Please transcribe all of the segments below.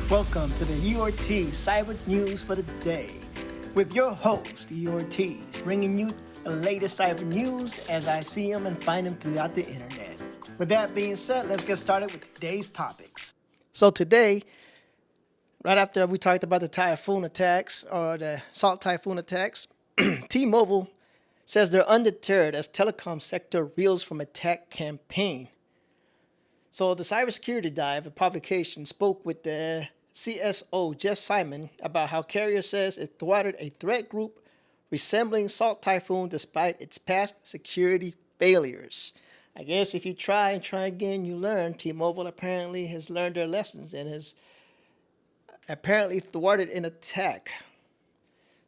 Welcome to the thwart Cyber News for the day with your host, thwart, bringing you the latest cyber news as I see them and find them throughout the internet. With that being said, let's get started with today's topics. So today, right after we talked about the typhoon attacks or the Salt Typhoon attacks, T-Mobile says they're undeterred as telecom sector reels from attack campaign. So the Cybersecurity Dive, a publication, spoke with the CSO Jeff Simon about how carrier says it thwarted a threat group resembling Salt Typhoon despite its past security failures. I guess if you try and try again, you learn. T-Mobile apparently has learned their lessons and has apparently thwarted an attack.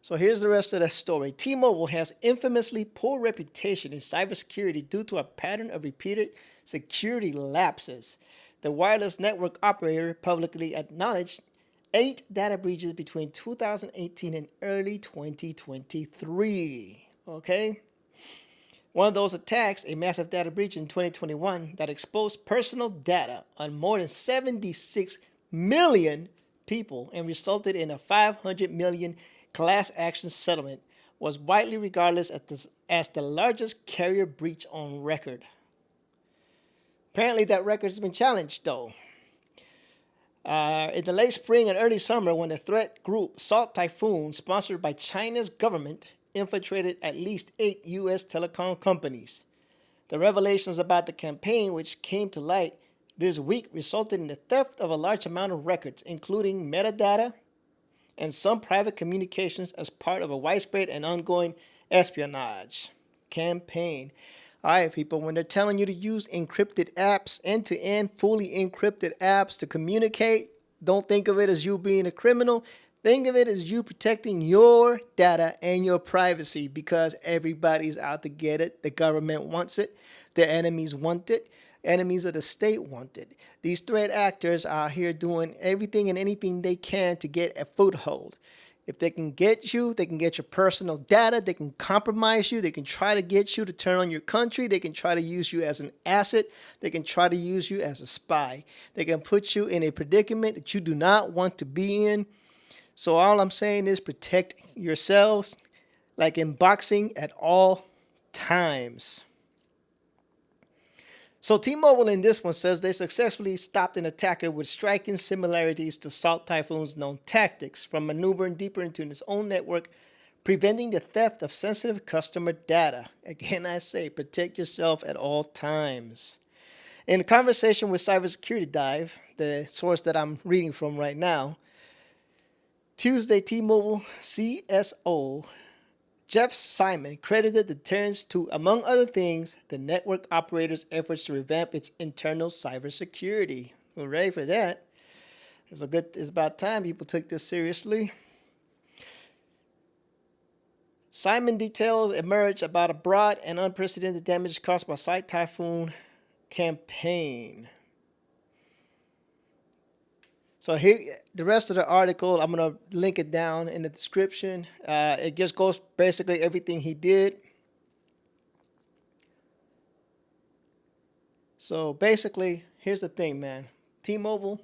So here's the rest of the story. T-Mobile has infamously poor reputation in cybersecurity due to a pattern of repeated security lapses. The wireless network operator publicly acknowledged 8 data breaches between 2018 and early 2023. Okay? One of those attacks, a massive data breach in 2021 that exposed personal data on more than 76 million people and resulted in a 500 million class action settlement, was widely regarded as the largest carrier breach on record. Apparently that record has been challenged though. In the late spring and early summer, when the threat group Salt Typhoon, sponsored by China's government, infiltrated at least 8 U.S. telecom companies. The revelations about the campaign, which came to light this week, resulted in the theft of a large amount of records, including metadata and some private communications as part of a widespread and ongoing espionage campaign. All right, people, when they're telling you to use encrypted apps, end-to-end, fully encrypted apps to communicate, don't think of it as you being a criminal. Think of it as you protecting your data and your privacy because everybody's out to get it. The government wants it. The enemies want it. Enemies of the state want it. These threat actors are here doing everything and anything they can to get a foothold. If they can get you, they can get your personal data, they can compromise you, they can try to get you to turn on your country, they can try to use you as an asset, they can try to use you as a spy. They can put you in a predicament that you do not want to be in. So all I'm saying is protect yourselves like in boxing at all times. So T-Mobile in this one says they successfully stopped an attacker with striking similarities to Salt Typhoon's known tactics from maneuvering deeper into its own network, preventing the theft of sensitive customer data. Again, I say protect yourself at all times. In a conversation with Cybersecurity Dive, the source that I'm reading from right now, Tuesday, T-Mobile CSO Jeff Simon credited the deterrence to, among other things, the network operator's efforts to revamp its internal cybersecurity. We're ready for that. It's about time people took this seriously. Simon details emerged about a broad and unprecedented damage caused by Salt Typhoon campaign. So here, the rest of the article, I'm going to link it down in the description. It just goes basically everything he did. So basically, here's the thing, man. T-Mobile,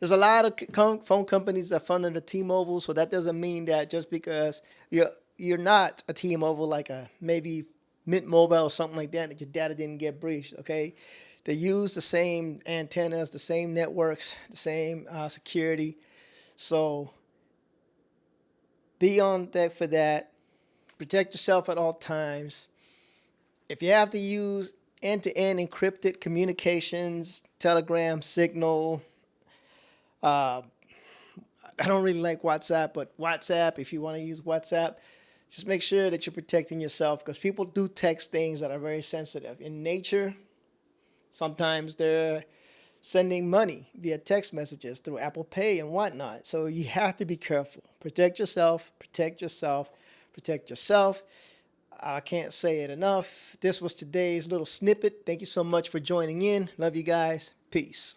there's a lot of phone companies that fund under T-Mobile, so that doesn't mean that just because you're not a T-Mobile, like a maybe Mint Mobile or something like that your data didn't get breached, okay? They use the same antennas, the same networks, the same security. So be on deck for that. Protect yourself at all times. If you have to use end-to-end encrypted communications, Telegram, Signal, I don't really like WhatsApp, but WhatsApp, if you want to use WhatsApp, just make sure that you're protecting yourself because people do text things that are very sensitive. In nature, sometimes they're sending money via text messages through Apple Pay and whatnot. So you have to be careful. Protect yourself, protect yourself, protect yourself. I can't say it enough. This was today's little snippet. Thank you so much for joining in. Love you guys. Peace.